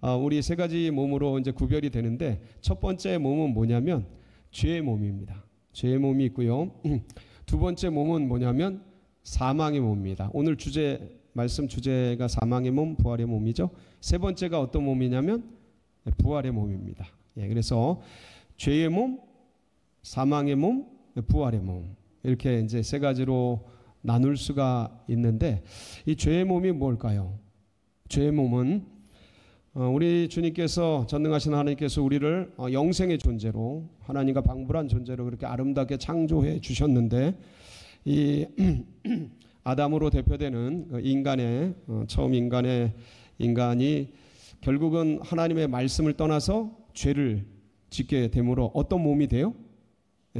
우리 세 가지 몸으로 이제 구별이 되는데, 첫 번째 몸은 뭐냐면 죄의 몸입니다. 죄의 몸이 있고요. 두 번째 몸은 뭐냐면 사망의 몸입니다. 오늘 말씀 주제가 사망의 몸, 부활의 몸이죠. 세 번째가 어떤 몸이냐면 부활의 몸입니다. 그래서 죄의 몸, 사망의 몸, 부활의 몸, 이렇게 이제 세 가지로 나눌 수가 있는데, 이 죄의 몸이 뭘까요? 죄의 몸은 우리 주님께서, 전능하신 하나님께서 우리를 영생의 존재로, 하나님과 방불한 존재로 그렇게 아름답게 창조해 주셨는데, 이 아담으로 대표되는 인간의 처음 인간이 결국은 하나님의 말씀을 떠나서 죄를 짓게 되므로 어떤 몸이 돼요?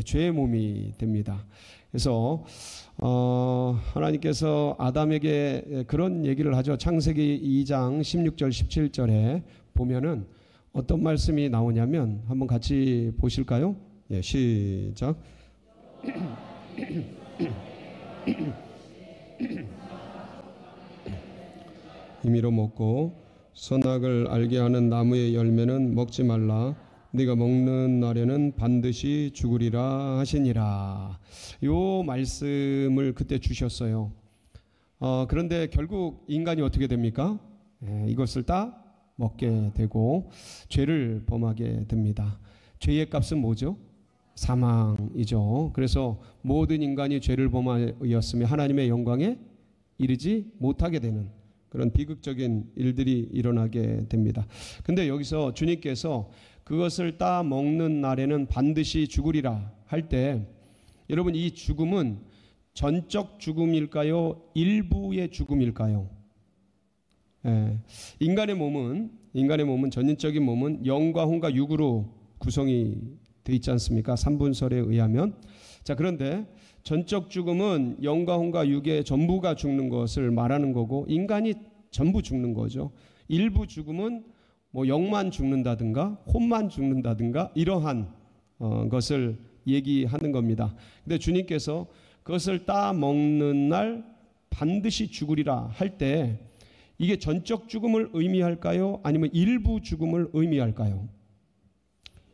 죄의 몸이 됩니다. 그래서 하나님께서 아담에게 그런 얘기를 하죠. 창세기 2장 16절 17절에 보면은 어떤 말씀이 나오냐면 한번 같이 보실까요? 시작. 임의로 먹고 선악을 알게 하는 나무의 열매는 먹지 말라. 네가 먹는 날에는 반드시 죽으리라 하시니라. 요 말씀을 그때 주셨어요. 그런데 결국 인간이 어떻게 됩니까? 이것을 다 먹게 되고 죄를 범하게 됩니다. 죄의 값은 뭐죠? 사망이죠. 그래서 모든 인간이 죄를 범하였으며 하나님의 영광에 이르지 못하게 되는 그런 비극적인 일들이 일어나게 됩니다. 근데 여기서 주님께서 그것을 따 먹는 날에는 반드시 죽으리라 할 때, 여러분, 이 죽음은 전적 죽음일까요? 일부의 죽음일까요? 인간의 몸은 전인적인 몸은 영과 혼과 육으로 구성이 되어 있지 않습니까? 삼분설에 의하면. 자, 그런데 전적 죽음은 영과 혼과 육의 전부가 죽는 것을 말하는 거고, 인간이 전부 죽는 거죠. 일부 죽음은 뭐 영만 죽는다든가 혼만 죽는다든가 이러한 것을 얘기하는 겁니다. 근데 주님께서 그것을 따 먹는 날 반드시 죽으리라 할 때, 이게 전적 죽음을 의미할까요? 아니면 일부 죽음을 의미할까요?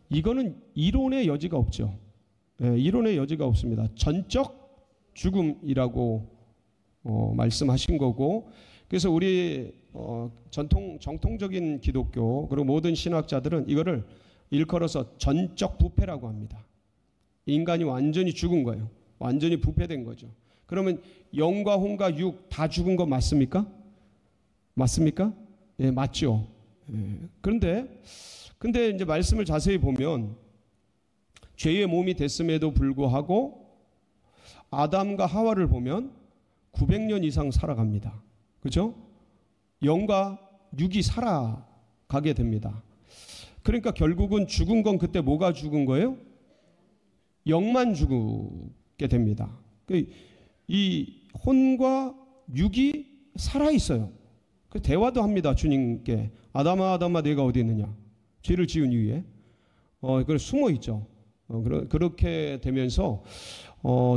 이거는 이론의 여지가 없죠. 이론의 여지가 없습니다. 전적 죽음이라고 말씀하신 거고, 그래서 우리 정통적인 기독교 그리고 모든 신학자들은 이거를 일컬어서 전적 부패라고 합니다. 인간이 완전히 죽은 거예요. 완전히 부패된 거죠. 그러면 영과 혼과 육 다 죽은 거 맞습니까? 맞습니까? 예, 맞죠. 그런데 이제 말씀을 자세히 보면 죄의 몸이 됐음에도 불구하고 아담과 하와를 보면 900년 이상 살아갑니다. 그죠? 영과 육이 살아가게 됩니다. 그러니까 결국은 죽은 건 그때 뭐가 죽은 거예요? 영만 죽게 됩니다. 이 혼과 육이 살아있어요. 그 대화도 합니다. 주님께. 아담아 내가 어디 있느냐? 죄를 지은 이후에 그걸 숨어 있죠. 그렇게 되면서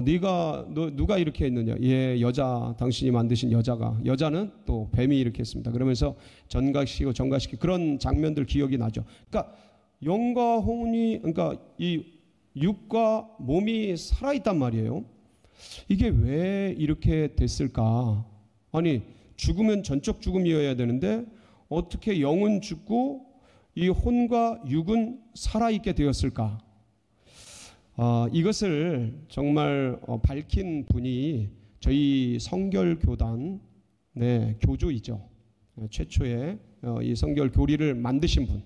누가 이렇게 했느냐? 여자, 당신이 만드신 여자는 또 뱀이 이렇게 했습니다. 그러면서 전가시키고 그런 장면들 기억이 나죠. 그러니까 영과 혼이, 그러니까 이 육과 몸이 살아있단 말이에요. 이게 왜 이렇게 됐을까? 아니, 죽으면 전적 죽음이어야 되는데 어떻게 영은 죽고 이 혼과 육은 살아있게 되었을까? 이것을 정말 밝힌 분이 저희 성결교단 교조이죠. 최초의 이 성결교리를 만드신 분,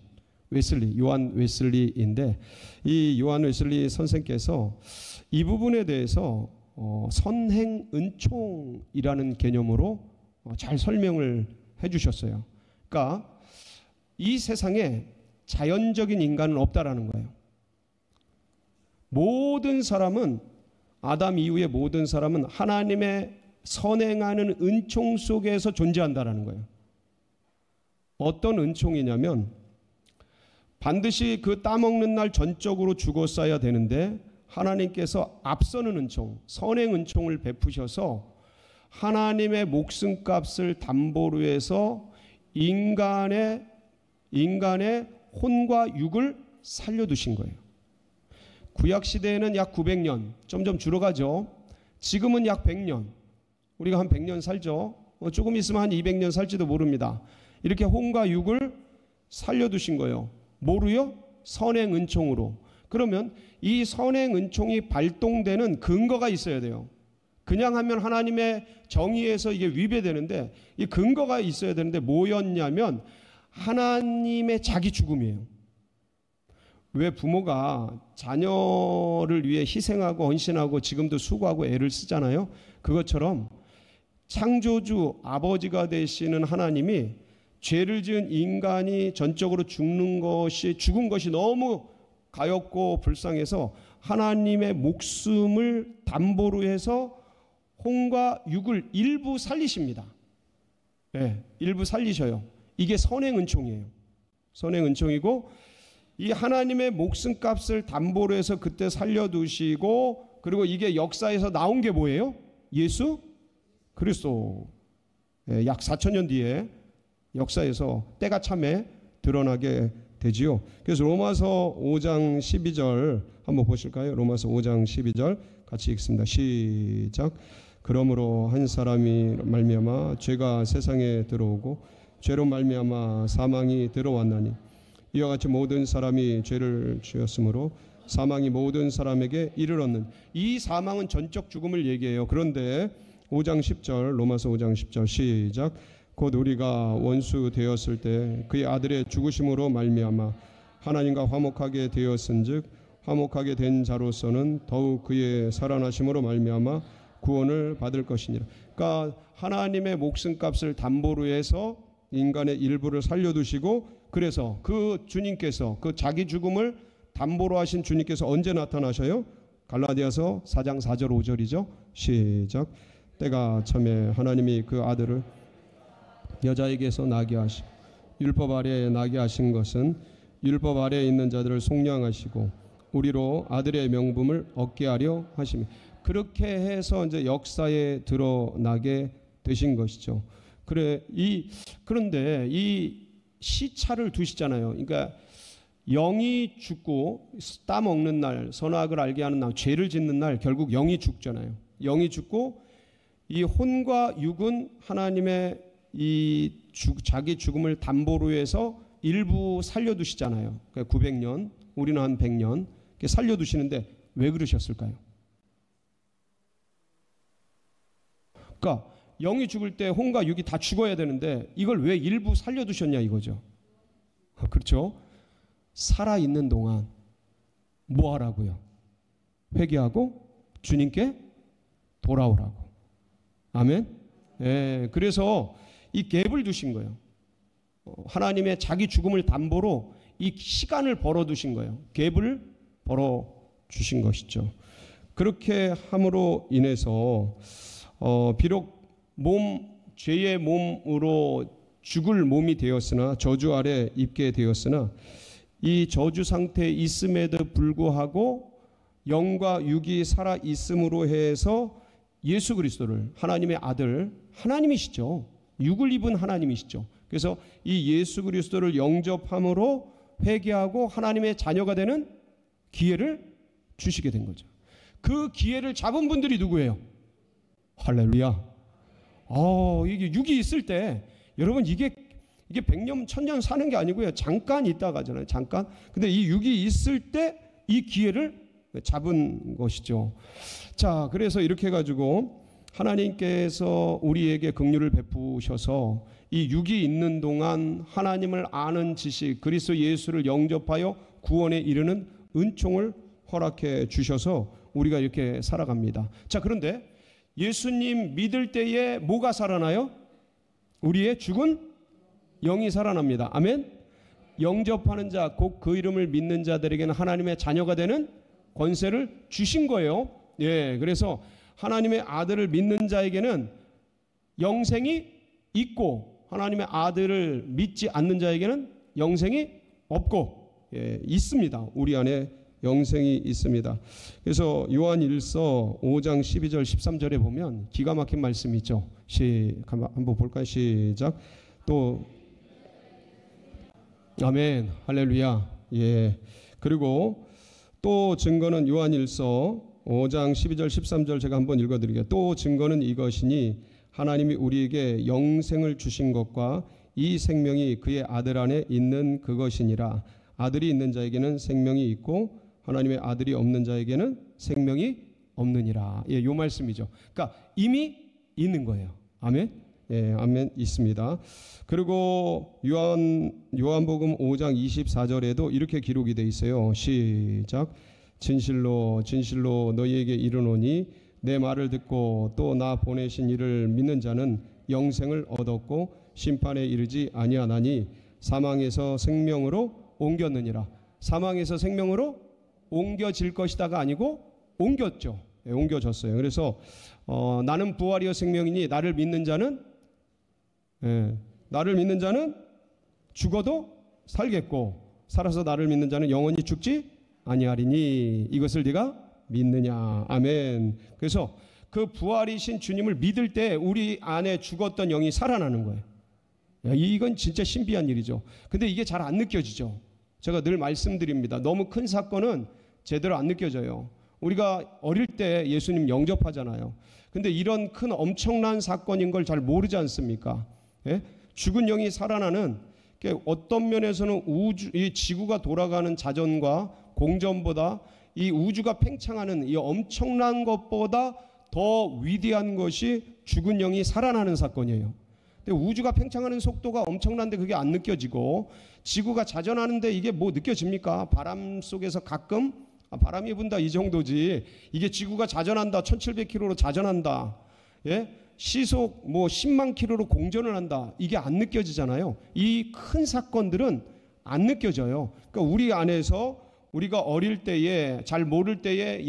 요한 웨슬리인데, 이 요한 웨슬리 선생께서 이 부분에 대해서 선행은총이라는 개념으로 잘 설명을 해주셨어요. 그러니까 이 세상에 자연적인 인간은 없다라는 거예요. 모든 사람은, 아담 이후의 모든 사람은 하나님의 선행하는 은총 속에서 존재한다라는 거예요. 어떤 은총이냐면 반드시 그 따먹는 날 전적으로 죽었어야 되는데 하나님께서 앞서는 은총, 선행 은총을 베푸셔서 하나님의 목숨값을 담보로 해서 인간의 인간의 혼과 육을 살려두신 거예요. 구약 시대에는 약 900년, 점점 줄어가죠. 지금은 약 100년. 우리가 한 100년 살죠. 조금 있으면 한 200년 살지도 모릅니다. 이렇게 혼과 육을 살려두신 거예요. 뭐로요? 선행 은총으로. 그러면 이 선행 은총이 발동되는 근거가 있어야 돼요. 그냥 하면 하나님의 정의에서 이게 위배되는데 이 근거가 있어야 되는데 뭐였냐면 하나님의 자기 죽음이에요. 왜 부모가 자녀를 위해 희생하고 헌신하고 지금도 수고하고 애를 쓰잖아요. 그것처럼 창조주 아버지가 되시는 하나님이 죄를 지은 인간이 전적으로 죽은 것이 너무 가엾고 불쌍해서 하나님의 목숨을 담보로 해서 혼과 육을 일부 살리십니다. 네, 일부 살리셔요. 이게 선행 은총이에요. 선행 은총이고 이 하나님의 목숨값을 담보로 해서 그때 살려두시고 그리고 이게 역사에서 나온 게 뭐예요? 예수 그리스도. 네, 약 4,000년 뒤에 역사에서 때가 참에 드러나게 되지요. 그래서 로마서 5장 12절 한번 보실까요? 로마서 5장 12절 같이 읽습니다. 시작. 그러므로 한 사람이 말미암아 죄가 세상에 들어오고 죄로 말미암아 사망이 들어왔나니 이와 같이 모든 사람이 죄를 지었으므로 사망이 모든 사람에게 이르렀는. 이 사망은 전적 죽음을 얘기해요. 그런데 5장 10절 로마서 5장 10절 시작. 곧 우리가 원수 되었을 때 그의 아들의 죽으심으로 말미암아 하나님과 화목하게 되었은즉 화목하게 된 자로서는 더욱 그의 살아나심으로 말미암아 구원을 받을 것이니라. 그러니까 하나님의 목숨값을 담보로 해서 인간의 일부를 살려두시고 그래서 그 주님께서 그 자기 죽음을 담보로 하신 주님께서 언제 나타나셔요? 갈라디아서 4장 4절 5절이죠. 시작. 때가 참에 하나님이 그 아들을 여자에게서 나게 하시고 율법 아래에 나게 하신 것은 율법 아래에 있는 자들을 속량하시고 우리로 아들의 명분을 얻게 하려 하심이. 그렇게 해서 이제 역사에 드러나게 되신 것이죠. 그런데 이 시차를 두시잖아요. 그러니까 영이 죽고 따먹는 날, 선악을 알게 하는 날, 죄를 짓는 날 결국 영이 죽잖아요. 영이 죽고 이 혼과 육은 하나님의 자기 죽음을 담보로 해서 일부 살려두시잖아요. 그러니까 900년, 우리는 한 100년 살려두시는데 왜 그러셨을까요? 그러니까 영이 죽을 때 혼과 육이 다 죽어야 되는데 이걸 왜 일부 살려두셨냐 이거죠. 그렇죠? 살아있는 동안 뭐 하라고요? 회개하고 주님께 돌아오라고. 아멘? 예, 그래서 이 갭을 두신 거예요. 하나님의 자기 죽음을 담보로 이 시간을 벌어두신 거예요. 갭을 벌어주신 것이죠. 그렇게 함으로 인해서 비록 죄의 몸으로 죽을 몸이 되었으나 저주 아래 입게 되었으나 이 저주 상태에 있음에도 불구하고 영과 육이 살아 있음으로 해서 예수 그리스도를 하나님의 아들, 하나님이시죠. 육을 입은 하나님이시죠. 그래서 이 예수 그리스도를 영접함으로 회개하고 하나님의 자녀가 되는 기회를 주시게 된 거죠. 그 기회를 잡은 분들이 누구예요? 할렐루야. 이게 육이 있을 때 여러분 이게 100년 1000년 사는 게 아니고요. 잠깐 있다 가잖아요. 잠깐. 근데 이 육이 있을 때 이 기회를 잡은 것이죠. 자, 그래서 이렇게 해가지고 하나님께서 우리에게 긍휼을 베푸셔서 이 육이 있는 동안 하나님을 아는 지식, 그리스도 예수를 영접하여 구원에 이르는 은총을 허락해 주셔서 우리가 이렇게 살아갑니다. 자, 그런데 예수님 믿을 때에 뭐가 살아나요? 우리의 죽은 영이 살아납니다. 아멘. 영접하는 자, 곧 그 이름을 믿는 자들에게는 하나님의 자녀가 되는 권세를 주신 거예요. 예, 그래서 하나님의 아들을 믿는 자에게는 영생이 있고 하나님의 아들을 믿지 않는 자에게는 영생이 없고, 있습니다. 우리 안에 영생이 있습니다. 그래서 요한 1서 5장 12절 13절에 보면 기가 막힌 말씀이 있죠. 한번 볼까요? 시작. 또 아멘. 할렐루야. 예. 그리고 또 증거는 요한일서 5장 12절 13절 제가 한번 읽어드릴게요. 또 증거는 이것이니 하나님이 우리에게 영생을 주신 것과 이 생명이 그의 아들 안에 있는 그것이니라. 아들이 있는 자에게는 생명이 있고 하나님의 아들이 없는 자에게는 생명이 없느니라. 예, 요 말씀이죠. 그러니까 이미 있는 거예요. 아멘. 예, 아멘. 있습니다. 그리고 요한복음 5장 24절에도 이렇게 기록이 되어 있어요. 시작. 진실로 진실로 너희에게 이르노니 내 말을 듣고 또 나 보내신 이를 믿는 자는 영생을 얻었고 심판에 이르지 아니하나니 사망에서 생명으로 옮겼느니라. 사망에서 생명으로 옮겨질 것이다가 아니고 옮겼죠. 예, 옮겨졌어요. 그래서 나는 부활이요 생명이니 나를 믿는 자는 죽어도 살겠고 살아서 나를 믿는 자는 영원히 죽지 아니하리니 이것을 네가 믿느냐. 아멘. 그래서 그 부활이신 주님을 믿을 때 우리 안에 죽었던 영이 살아나는 거예요. 야, 이건 진짜 신비한 일이죠. 근데 이게 잘 안 느껴지죠. 제가 늘 말씀드립니다. 너무 큰 사건은 제대로 안 느껴져요. 우리가 어릴 때 예수님 영접하잖아요. 근데 이런 큰 엄청난 사건인 걸 잘 모르지 않습니까? 예? 죽은 영이 살아나는 어떤 면에서는 이 지구가 돌아가는 자전과 공전보다 이 우주가 팽창하는 이 엄청난 것보다 더 위대한 것이 죽은 영이 살아나는 사건이에요. 근데 우주가 팽창하는 속도가 엄청난데 그게 안 느껴지고 지구가 자전하는데 이게 뭐 느껴집니까? 바람 속에서 가끔 바람이 분다 이 정도지 이게 지구가 자전한다 1700km로 자전한다 예? 시속 뭐 10만 킬로로 공전을 한다 이게 안 느껴지잖아요. 이 큰 사건들은 안 느껴져요. 그러니까 우리 안에서 우리가 어릴 때에 잘 모를 때에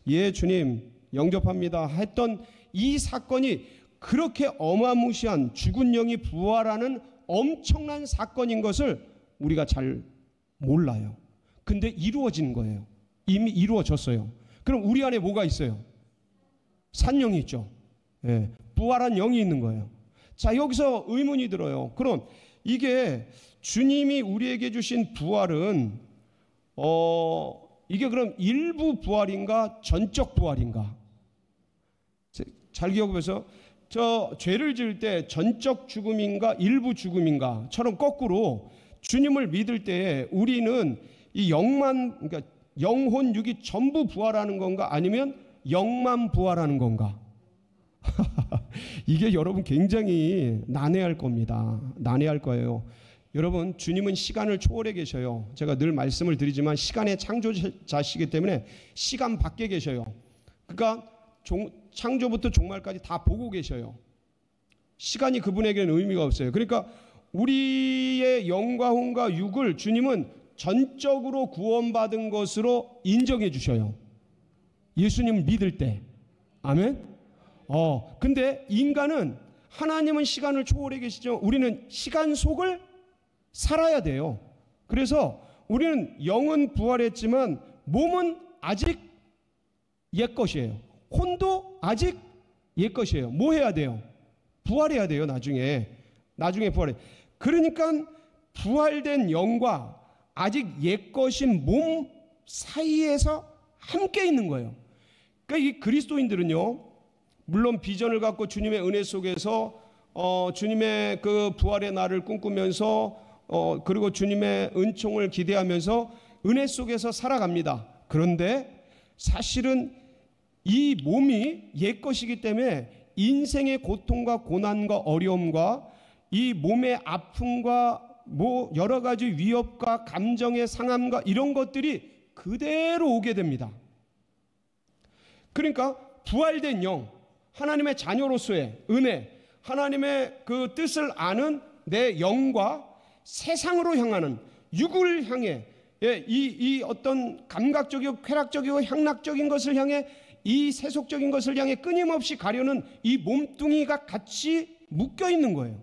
예 주님 영접합니다 했던 이 사건이 그렇게 어마무시한 죽은 영이 부활하는 엄청난 사건인 것을 우리가 잘 몰라요. 근데 이루어진 거예요. 이미 이루어졌어요. 그럼 우리 안에 뭐가 있어요? 산영이 있죠. 예, 부활한 영이 있는 거예요. 자, 여기서 의문이 들어요. 그럼 이게 주님이 우리에게 주신 부활은 이게 그럼 일부 부활인가 전적 부활인가? 잘 기억해서 저 죄를 지을 때 전적 죽음인가 일부 죽음인가처럼 거꾸로 주님을 믿을 때 우리는 이 영만 그러니까 영혼 육이 전부 부활하는 건가 아니면 영만 부활하는 건가? 이게 여러분 굉장히 난해할 겁니다. 난해할 거예요. 여러분 주님은 시간을 초월해 계셔요. 제가 늘 말씀을 드리지만 시간의 창조자시기 때문에 시간 밖에 계셔요. 그러니까 창조부터 종말까지 다 보고 계셔요. 시간이 그분에게는 의미가 없어요. 그러니까 우리의 영과 혼과 육을 주님은 전적으로 구원받은 것으로 인정해 주셔요. 예수님을 믿을 때. 아멘. 근데 인간은 하나님은 시간을 초월해 계시죠. 우리는 시간 속을 살아야 돼요. 그래서 우리는 영은 부활했지만 몸은 아직 옛 것이에요. 혼도 아직 옛 것이에요. 뭐 해야 돼요? 부활해야 돼요. 나중에 부활해. 그러니까 부활된 영과 아직 옛 것인 몸 사이에서 함께 있는 거예요. 그러니까 이 그리스도인들은요, 물론 비전을 갖고 주님의 은혜 속에서 주님의 그 부활의 날을 꿈꾸면서 그리고 주님의 은총을 기대하면서 은혜 속에서 살아갑니다. 그런데 사실은 이 몸이 옛 것이기 때문에 인생의 고통과 고난과 어려움과 이 몸의 아픔과 뭐 여러 가지 위협과 감정의 상함과 이런 것들이 그대로 오게 됩니다. 그러니까 부활된 영, 하나님의 자녀로서의 은혜, 하나님의 그 뜻을 아는 내 영과 세상으로 향하는 육을 향해 이 어떤 감각적이고 쾌락적이고 향락적인 것을 향해 이 세속적인 것을 향해 끊임없이 가려는 이 몸뚱이가 같이 묶여 있는 거예요.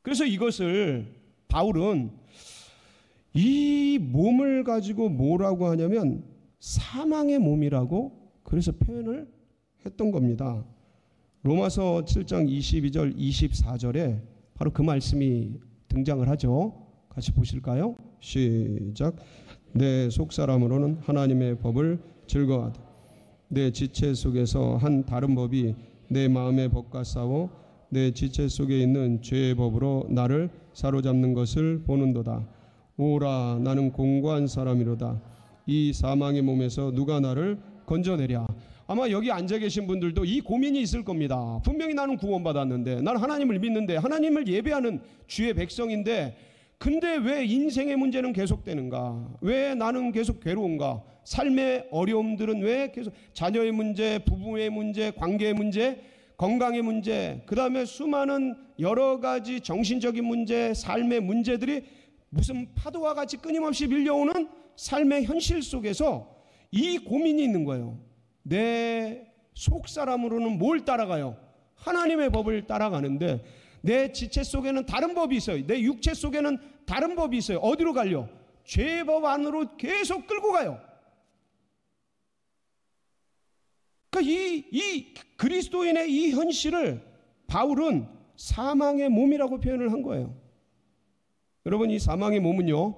그래서 이것을 바울은 이 몸을 가지고 뭐라고 하냐면 사망의 몸이라고 그래서 표현을 했던 겁니다. 로마서 7장 22절 24절에 바로 그 말씀이 등장을 하죠. 같이 보실까요? 시작. 내 속사람으로는 하나님의 법을 즐거워하다. 내 지체 속에서 한 다른 법이 내 마음의 법과 싸워 내 지체 속에 있는 죄의 법으로 나를 사로잡는 것을 보는도다. 오라, 나는 공고한 사람이로다. 이 사망의 몸에서 누가 나를 건져내랴. 아마 여기 앉아 계신 분들도 이 고민이 있을 겁니다. 분명히 나는 구원받았는데, 나는 하나님을 믿는데, 하나님을 예배하는 주의 백성인데, 근데 왜 인생의 문제는 계속되는가? 왜 나는 계속 괴로운가? 삶의 어려움들은 왜 계속, 자녀의 문제, 부부의 문제, 관계의 문제, 건강의 문제, 그 다음에 수많은 여러 가지 정신적인 문제, 삶의 문제들이 무슨 파도와 같이 끊임없이 밀려오는 삶의 현실 속에서 이 고민이 있는 거예요. 내 속사람으로는 뭘 따라가요? 하나님의 법을 따라가는데 내 지체 속에는 다른 법이 있어요. 내 육체 속에는 다른 법이 있어요. 어디로 가려? 죄의 법 안으로 계속 끌고 가요. 그러니까 이 그리스도인의 이 현실을 바울은 사망의 몸이라고 표현을 한 거예요. 여러분, 이 사망의 몸은요,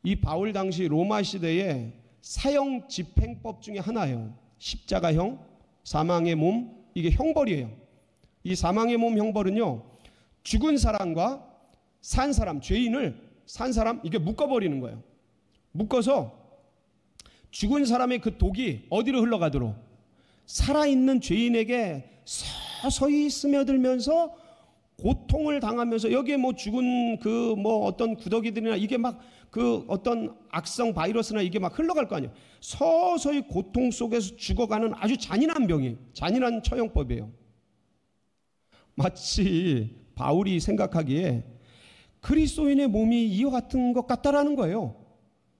이 바울 당시 로마 시대의 사형 집행법 중에 하나예요. 십자가형, 사망의 몸, 이게 형벌이에요. 이 사망의 몸 형벌은요, 죽은 사람과 산 사람, 죄인을 산 사람, 이게 묶어버리는 거예요. 묶어서 죽은 사람의 그 독이 어디로 흘러가도록 살아있는 죄인에게 서서히 스며들면서 고통을 당하면서, 여기에 뭐 죽은 그 뭐 어떤 구더기들이나 이게 막 그 어떤 악성 바이러스나 이게 막 흘러갈 거 아니에요. 서서히 고통 속에서 죽어가는 아주 잔인한 병이에요. 잔인한 처형법이에요. 마치 바울이 생각하기에 그리스도인의 몸이 이와 같은 것 같다라는 거예요.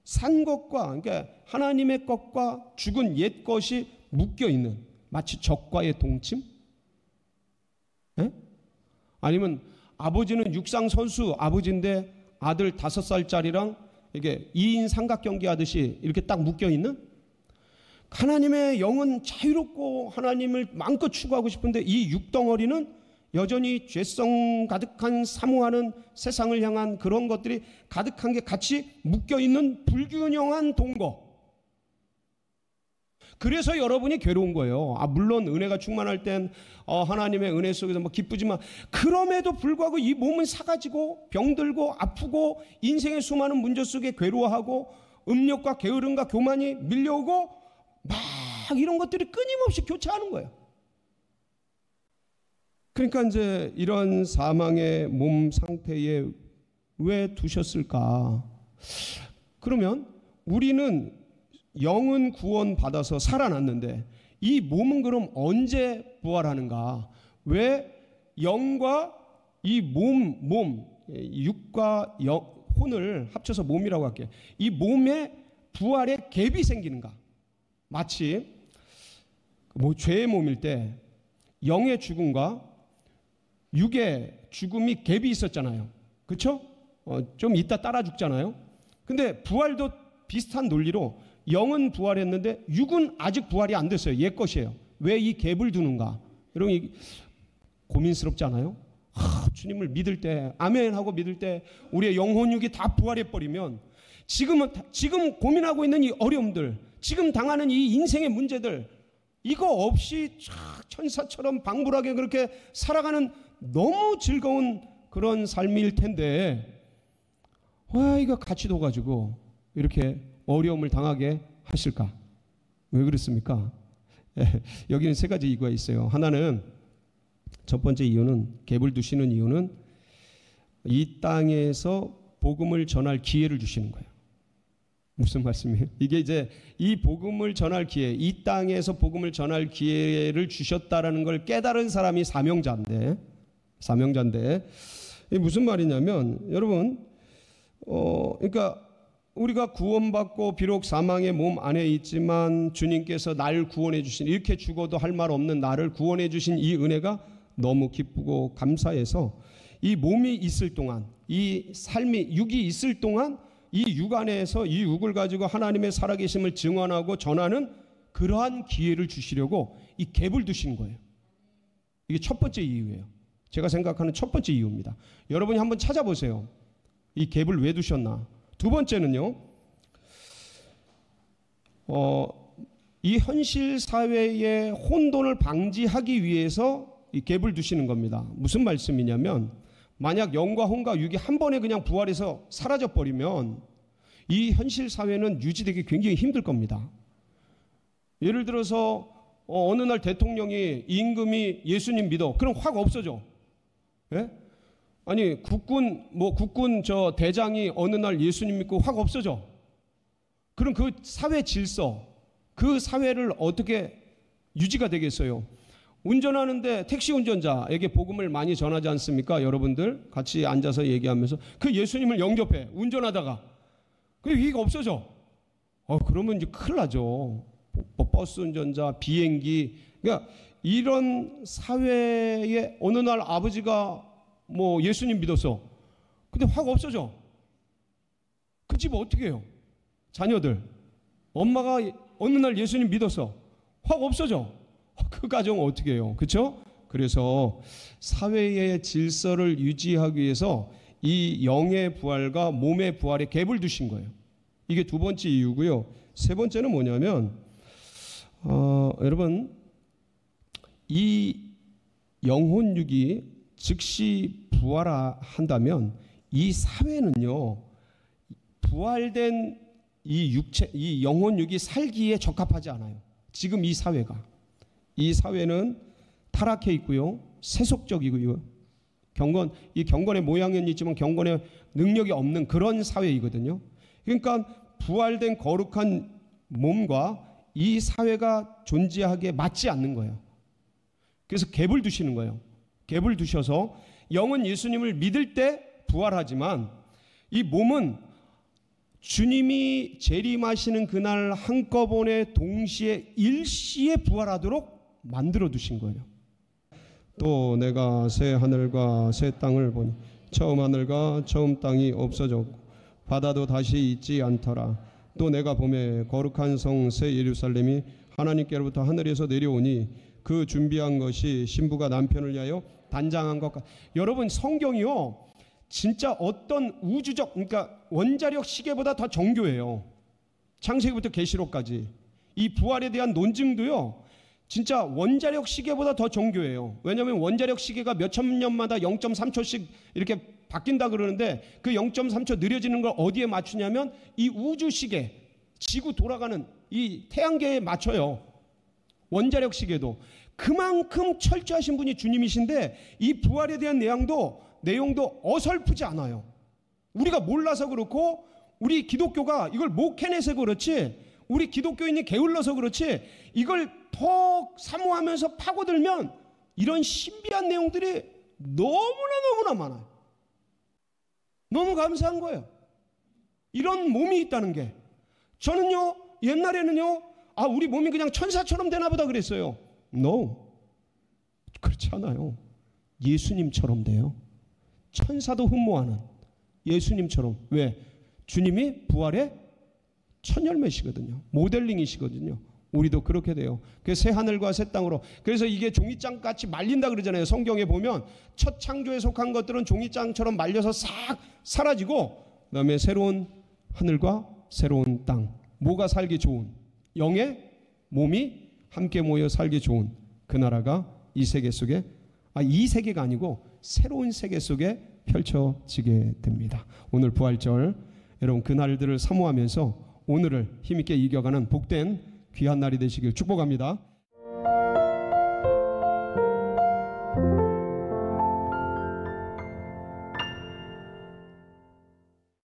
산 것과, 그러니까 하나님의 것과 죽은 옛 것이 묶여 있는, 마치 적과의 동침? 에? 아니면 아버지는 육상 선수 아버지인데 아들 5살짜리랑 이게 2인 삼각경기 하듯이 이렇게 딱 묶여 있는? 하나님의 영은 자유롭고 하나님을 마음껏 추구하고 싶은데 이 육덩어리는 여전히 죄성 가득한 사모하는 세상을 향한 그런 것들이 가득한 게 같이 묶여 있는 불균형한 동거. 그래서 여러분이 괴로운 거예요. 물론 은혜가 충만할 땐 하나님의 은혜 속에서 뭐 기쁘지만, 그럼에도 불구하고 이 몸은 사가지고 병들고 아프고 인생의 수많은 문제 속에 괴로워하고 음욕과 게으름과 교만이 밀려오고 막 이런 것들이 끊임없이 교차하는 거예요. 그러니까 이제 이런 사망의 몸 상태에 왜 두셨을까? 그러면 우리는 영은 구원받아서 살아났는데 이 몸은 그럼 언제 부활하는가? 왜 영과 이 육과 혼을 합쳐서 몸이라고 할게요. 이 몸에 부활의 갭이 생기는가? 마치 뭐 죄의 몸일 때 영의 죽음과 육의 죽음이 갭이 있었잖아요. 그렇죠? 좀 이따 따라 죽잖아요. 근데 부활도 비슷한 논리로 영은 부활했는데 육은 아직 부활이 안 됐어요. 옛 것이에요. 왜 이 갭을 두는가? 여러분, 고민스럽지 않아요? 주님을 믿을 때, 아멘 하고 믿을 때 우리의 영혼육이 다 부활해버리면 지금 고민하고 있는 이 어려움들, 지금 당하는 이 인생의 문제들, 이거 없이 천사처럼 방불하게 그렇게 살아가는 너무 즐거운 그런 삶일 텐데 왜 이거 같이 둬가지고 이렇게 어려움을 당하게 하실까? 왜 그렇습니까? 여기는 3가지 이유가 있어요. 하나는, 첫 번째 이유는, 갭을 두시는 이유는 이 땅에서 복음을 전할 기회를 주시는 거예요. 무슨 말씀이에요? 이게 이제 이 복음을 전할 기회, 이 땅에서 복음을 전할 기회를 주셨다라는 걸 깨달은 사람이 사명자인데 이게 무슨 말이냐면, 여러분, 그러니까 우리가 구원받고 비록 사망의 몸 안에 있지만 주님께서 날 구원해 주신, 이렇게 죽어도 할 말 없는 나를 구원해 주신 이 은혜가 너무 기쁘고 감사해서 이 몸이 있을 동안, 이 삶이, 육이 있을 동안 이 육 안에서 이 육을 가지고 하나님의 살아계심을 증언하고 전하는 그러한 기회를 주시려고 이 갭을 두신 거예요. 이게 첫 번째 이유예요. 제가 생각하는 첫 번째 이유입니다. 여러분이 한번 찾아보세요. 이 갭을 왜 두셨나? 두 번째는요, 이 현실 사회의 혼돈을 방지하기 위해서 이 갭을 두시는 겁니다. 무슨 말씀이냐면, 만약 영과 혼과 육이 한 번에 그냥 부활해서 사라져 버리면 이 현실 사회는 유지되기 굉장히 힘들 겁니다. 예를 들어서 어느 날 대통령이 임금이 예수님 믿어. 그럼 확 없어져. 예? 아니 국군 저 대장이 어느 날 예수님 믿고 확 없어져. 그럼 그 사회 질서, 그 사회를 어떻게 유지가 되겠어요? 운전하는데 택시 운전자에게 복음을 많이 전하지 않습니까? 여러분들 같이 앉아서 얘기하면서 그 예수님을 영접해. 운전하다가. 그 위기가 없어져. 그러면 이제 큰일 나죠. 버스 운전자, 비행기. 그러니까 이런 사회에 어느 날 아버지가 뭐 예수님 믿었어. 근데 확 없어져. 그 집 어떻게 해요? 자녀들. 엄마가 어느 날 예수님 믿었어. 확 없어져. 그 가정 어떻게 해요? 그렇죠? 그래서 사회의 질서를 유지하기 위해서 이 영의 부활과 몸의 부활에 갭을 두신 거예요. 이게 두 번째 이유고요. 세 번째는 뭐냐면 여러분, 이 영혼육이 즉시 부활한다면 이 사회는요, 부활된 이 영혼육이 살기에 적합하지 않아요. 지금 이 사회는 타락해 있고요, 세속적이고요, 경건의 모양은 있지만 경건의 능력이 없는 그런 사회이거든요. 그러니까 부활된 거룩한 몸과 이 사회가 존재하기에 맞지 않는 거예요. 그래서 갭을 두시는 거예요. 갭을 두셔서 영은 예수님을 믿을 때 부활하지만 이 몸은 주님이 재림하시는 그날 한꺼번에 동시에 일시에 부활하도록 만들어 두신 거예요. 또 내가 새 하늘과 새 땅을 보니 처음 하늘과 처음 땅이 없어졌고 바다도 다시 있지 않더라. 또 내가 보매 거룩한 성 새 예루살렘이 하나님께로부터 하늘에서 내려오니 그 준비한 것이 신부가 남편을 위하여 단장한 것 같. 여러분, 성경이요 진짜 어떤 우주적, 그러니까 원자력 시계보다 더 정교해요. 창세기부터 계시록까지 이 부활에 대한 논증도요 진짜 원자력 시계보다 더 정교해요. 왜냐하면 원자력 시계가 몇천 년마다 0.3초씩 이렇게 바뀐다 그러는데 그 0.3초 느려지는 걸 어디에 맞추냐면 이 우주 시계, 지구 돌아가는 이 태양계에 맞춰요. 원자력 시계도. 그만큼 철저하신 분이 주님이신데 이 부활에 대한 내용도 어설프지 않아요. 우리가 몰라서 그렇고 우리 기독교가 이걸 못 캐내서 그렇지, 우리 기독교인이 게을러서 그렇지, 이걸 더 사모하면서 파고들면 이런 신비한 내용들이 너무나 많아요. 너무 감사한 거예요. 이런 몸이 있다는 게. 저는요 옛날에는요 우리 몸이 그냥 천사처럼 되나 보다 그랬어요. No, 그렇지 않아요. 예수님처럼 돼요. 천사도 흠모하는 예수님처럼. 왜? 주님이 부활의 첫 열매시거든요. 모델링이시거든요. 우리도 그렇게 돼요. 그래서 새 하늘과 새 땅으로. 그래서 이게 종이장같이 말린다 그러잖아요. 성경에 보면 첫 창조에 속한 것들은 종이장처럼 말려서 싹 사라지고 그 다음에 새로운 하늘과 새로운 땅. 뭐가 살기 좋은? 영의 몸이 함께 모여 살기 좋은 그 나라가 이 세계 속에, 이 세계가 아니고 새로운 세계 속에 펼쳐지게 됩니다. 오늘 부활절 여러분 그 날들을 사모하면서 오늘을 힘있게 이겨가는 복된 귀한 날이 되시길 축복합니다.